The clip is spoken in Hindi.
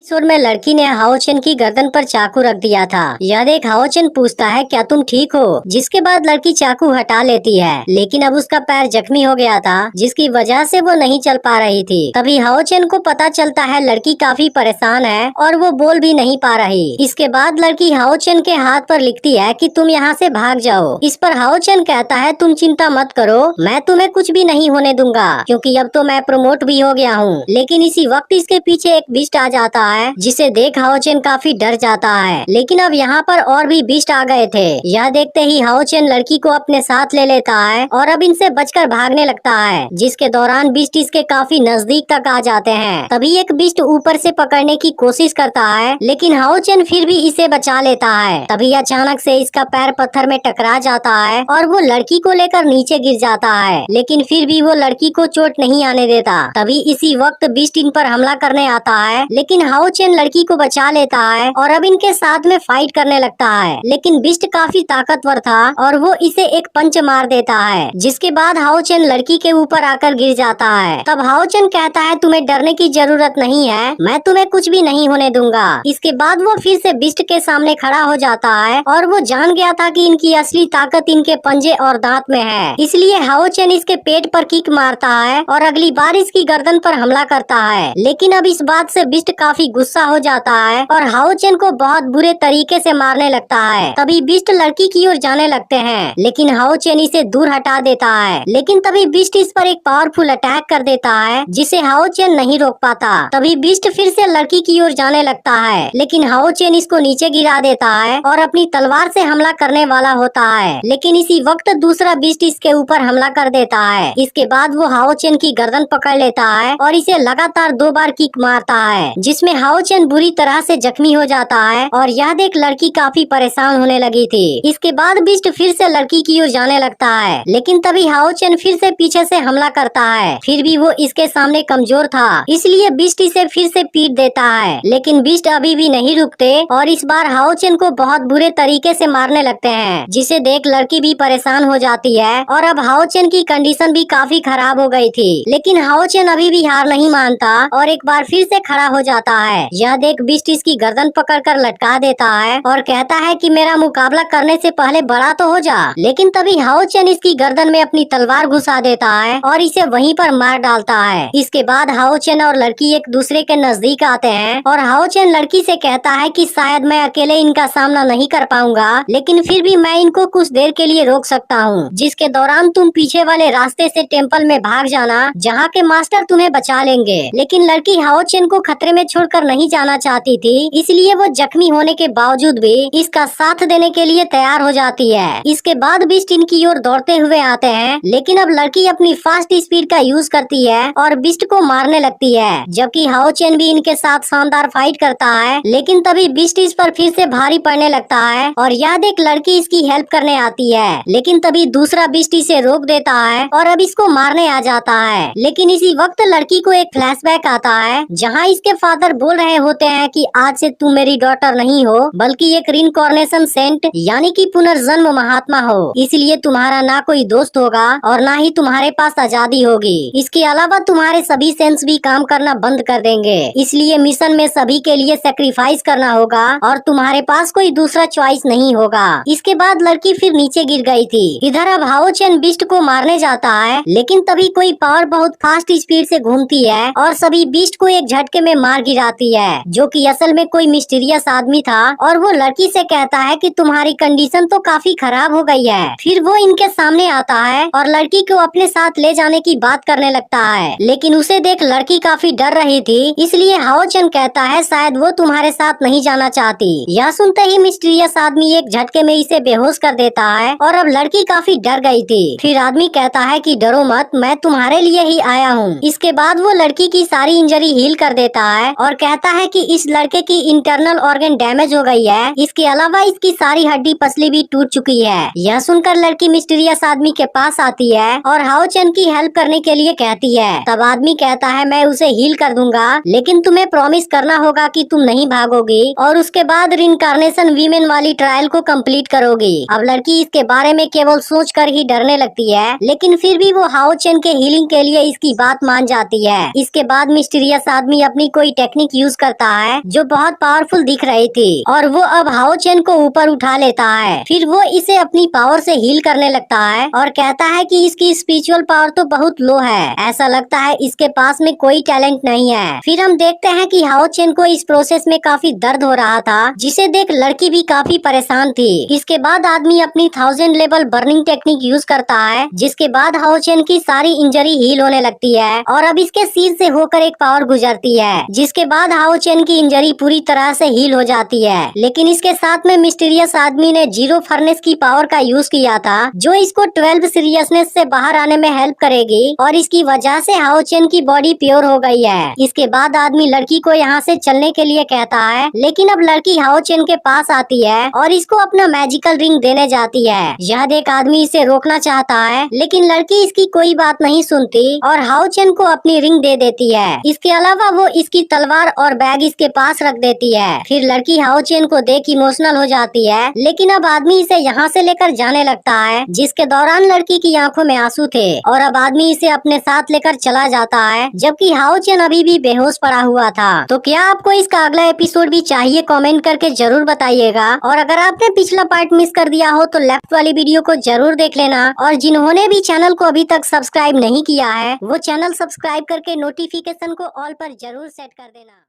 सुर में लड़की ने हाओचेन की गर्दन पर चाकू रख दिया था। यह देख हाओचेन पूछता है, क्या तुम ठीक हो? जिसके बाद लड़की चाकू हटा लेती है, लेकिन अब उसका पैर जख्मी हो गया था, जिसकी वजह से वो नहीं चल पा रही थी। तभी हाओचेन को पता चलता है लड़की काफी परेशान है और वो बोल भी नहीं पा रही। इसके बाद लड़की हाओचेन के हाथ पर लिखती है कि तुम यहाँ से भाग जाओ। इस पर हाओचेन कहता है, तुम चिंता मत करो, मैं तुम्हें कुछ भी नहीं होने दूंगा, क्योंकि अब तो मैं प्रमोट भी हो गया हूँ। लेकिन इसी वक्त इसके पीछे एक बिस्ट आ जाता है, जिसे देख हाओचेन काफी डर जाता है। लेकिन अब यहाँ पर और भी बिस्ट आ गए थे। यह देखते ही हाओचेन लड़की को अपने साथ ले लेता है और अब इनसे बचकर भागने लगता है, जिसके दौरान बिस्ट इसके काफी नजदीक तक आ जाते हैं। तभी एक बिस्ट ऊपर से पकड़ने की कोशिश करता है, लेकिन हाओचेन फिर भी इसे बचा लेता है। तभी अचानक से इसका पैर पत्थर में टकरा जाता है और वो लड़की को लेकर नीचे गिर जाता है, लेकिन फिर भी वो लड़की को चोट नहीं आने देता। तभी इसी वक्त बिस्ट इन पर हमला करने आता है, लेकिन हाओचेन लड़की को बचा लेता है और अब इनके साथ में फाइट करने लगता है। लेकिन बिस्ट काफी ताकतवर था और वो इसे एक पंच मार देता है, जिसके बाद हाओचेन लड़की के ऊपर आकर गिर जाता है। तब हाओचेन कहता है, तुम्हें डरने की जरूरत नहीं है, मैं तुम्हें कुछ भी नहीं होने दूंगा। इसके बाद वो फिर से बिस्ट के सामने खड़ा हो जाता है और वो जान गया था कि इनकी असली ताकत इनके पंजे और दांत में है। इसलिए हाओचेन इसके पेट पर किक मारता है और अगली बार इसकी गर्दन पर हमला करता है। लेकिन अब इस बात से बिस्ट काफी गुस्सा हो जाता है और हाओचेन को बहुत बुरे तरीके से मारने लगता है। तभी बिस्ट लड़की की ओर जाने लगते हैं, लेकिन हाओचेन इसे दूर हटा देता है। लेकिन तभी बिस्ट इस पर एक पावरफुल अटैक कर देता है, जिसे हाओचेन नहीं रोक पाता। तभी बिस्ट फिर से लड़की की ओर जाने लगता है, लेकिन हाओचेन इसको नीचे गिरा देता है और अपनी तलवार से हमला करने वाला होता है। लेकिन इसी वक्त दूसरा बिस्ट इसके ऊपर हमला कर देता है। इसके बाद वो हाओचेन की गर्दन पकड़ लेता है और इसे लगातार 2 बार किक मारता है, जिसमें हाओचेन बुरी तरह से जख्मी हो जाता है और यह देख लड़की काफी परेशान होने लगी थी। इसके बाद बिस्ट फिर से लड़की की ओर जाने लगता है, लेकिन तभी हाओचेन फिर से पीछे से हमला करता है। फिर भी वो इसके सामने कमजोर था, इसलिए बिस्ट इसे फिर से पीट देता है। लेकिन बिस्ट अभी भी नहीं रुकते और इस बार हाओचेन को बहुत बुरे तरीके से मारने लगते हैं, जिसे देख लड़की भी परेशान हो जाती है और अब हाओचेन की कंडीशन भी काफी खराब हो गई थी। लेकिन हाओचेन अभी भी हार नहीं मानता और एक बार फिर से खड़ा हो जाता है। यह देख बिस्ट इसकी गर्दन पकड़कर लटका देता है और कहता है कि मेरा मुकाबला करने से पहले बड़ा तो हो जा। लेकिन तभी हाओचेन इसकी गर्दन में अपनी तलवार घुसा देता है और इसे वहीं पर मार डालता है। इसके बाद हाओचेन और लड़की एक दूसरे के नजदीक आते हैं और हाओचेन लड़की से कहता है कि शायद मैं अकेले इनका सामना नहीं कर पाऊंगा, लेकिन फिर भी मैं इनको कुछ देर के लिए रोक सकता हूँ, जिसके दौरान तुम पीछे वाले रास्ते से टेम्पल में भाग जाना, जहाँ के मास्टर तुम्हें बचा लेंगे। लेकिन लड़की हाओचेन को खतरे में छोड़कर नहीं जाना चाहती थी, इसलिए वो जख्मी होने के बावजूद भी इसका साथ देने के लिए तैयार हो जाती है। इसके बाद बिस्ट इनकी ओर दौड़ते हुए आते हैं, लेकिन अब लड़की अपनी फास्ट स्पीड का यूज करती है और बिस्ट को मारने लगती है, जबकि हाओचेन भी इनके साथ शानदार फाइट करता है। लेकिन तभी बिस्ट इस पर फिर से भारी पड़ने लगता है और यह देख लड़की इसकी हेल्प करने आती है। लेकिन तभी दूसरा बिस्ट इसे रोक देता है और अब इसको मारने आ जाता है। लेकिन इसी वक्त लड़की को एक फ्लैशबैक आता है, जहाँ इसके फादर बोल रहे होते हैं कि आज से तुम मेरी डॉटर नहीं हो, बल्कि एक रिइंकार्नेशन सेंट यानी कि पुनर्जन्म महात्मा हो। इसलिए तुम्हारा ना कोई दोस्त होगा और ना ही तुम्हारे पास आजादी होगी। इसके अलावा तुम्हारे सभी सेंस भी काम करना बंद कर देंगे। इसलिए मिशन में सभी के लिए सेक्रीफाइस करना होगा और तुम्हारे पास कोई दूसरा चॉइस नहीं होगा। इसके बाद लड़की फिर नीचे गिर गई थी। इधर अब हाओचेन बिस्ट को मारने जाता है, लेकिन तभी कोई पावर बहुत फास्ट स्पीड से घूमती है और सभी बिस्ट को एक झटके में मार गिराती है, जो कि असल में कोई मिस्टीरियस आदमी था। और वो लड़की से कहता है कि तुम्हारी कंडीशन तो काफी खराब हो गई है। फिर वो इनके सामने आता है और लड़की को अपने साथ ले जाने की बात करने लगता है, लेकिन उसे देख लड़की काफी डर रही थी, इसलिए हाओचेन कहता है शायद वो तुम्हारे साथ नहीं जाना चाहती। यह सुनते ही मिस्टीरियस आदमी एक झटके में इसे बेहोश कर देता है और अब लड़की काफी डर गई थी। फिर आदमी कहता है कि डरो मत, मैं तुम्हारे लिए ही आया हूँ। इसके बाद वो लड़की की सारी इंजरी हील कर देता है और कहता है कि इस लड़के की इंटरनल ऑर्गन डैमेज हो गई है, इसके अलावा इसकी सारी हड्डी पसली भी टूट चुकी है। यह सुनकर लड़की मिस्टीरियस आदमी के पास आती है और हाओचेन की हेल्प करने के लिए कहती है। तब आदमी कहता है मैं उसे हील कर दूंगा, लेकिन तुम्हें प्रॉमिस करना होगा कि तुम नहीं भागोगी और उसके बाद रिइंकार्नेशन वीमेन वाली ट्रायल को कंप्लीट करोगी। अब लड़की इसके बारे में केवल सोचकर ही डरने लगती है, लेकिन फिर भी वो हाओचेन के हीलिंग के लिए इसकी बात मान जाती है। इसके बाद मिस्टीरियस आदमी अपनी कोई टेक्निक यूज करता है जो बहुत पावरफुल दिख रही थी, और वो अब हाओ चेन को ऊपर उठा लेता है। फिर वो इसे अपनी पावर से हील करने लगता है और कहता है कि इसकी स्पिरिचुअल पावर तो बहुत लो है, ऐसा लगता है इसके पास में कोई टैलेंट नहीं है। फिर हम देखते हैं कि हाओ चेन को इस प्रोसेस में काफी दर्द हो रहा था, जिसे देख लड़की भी काफी परेशान थी। इसके बाद आदमी अपनी 1000 लेवल बर्निंग टेक्निक यूज करता है, जिसके बाद हाओ चेन की सारी इंजरी हील होने लगती है और अब इसके सिर से होकर एक पावर गुजरती है, जिसके बाद हाओ चेन की इंजरी पूरी तरह से हील हो जाती है। लेकिन इसके साथ में मिस्टीरियस आदमी ने जीरो फर्नेस की पावर का यूज किया था, जो इसको 12 सीरियसनेस से बाहर आने में हेल्प करेगी और इसकी वजह से हाओ चेन की बॉडी प्योर हो गई है। इसके बाद आदमी लड़की को यहाँ से चलने के लिए कहता है, लेकिन अब लड़की हाओ चेन के पास आती है और इसको अपना मैजिकल रिंग देने जाती है। यह देख आदमी इसे रोकना चाहता है, लेकिन लड़की इसकी कोई बात नहीं सुनती और हाओ चेन को अपनी रिंग दे देती है। इसके अलावा वो इसकी तलवार और बैग इसके पास रख देती है। फिर लड़की हाओ चेन को देख इमोशनल हो जाती है, लेकिन अब आदमी इसे यहाँ से लेकर जाने लगता है, जिसके दौरान लड़की की आंखों में आंसू थे और अब आदमी इसे अपने साथ लेकर चला जाता है, जबकि हाओ चेन अभी भी बेहोश पड़ा हुआ था। तो क्या आपको इसका अगला एपिसोड भी चाहिए? कमेंट करके जरूर बताइएगा। और अगर आपने पिछला पार्ट मिस कर दिया हो तो लेफ्ट वाली वीडियो को जरूर देख लेना, और जिन्होंने भी चैनल को अभी तक सब्सक्राइब नहीं किया है वो चैनल सब्सक्राइब करके नोटिफिकेशन को ऑल पर जरूर सेट कर देना।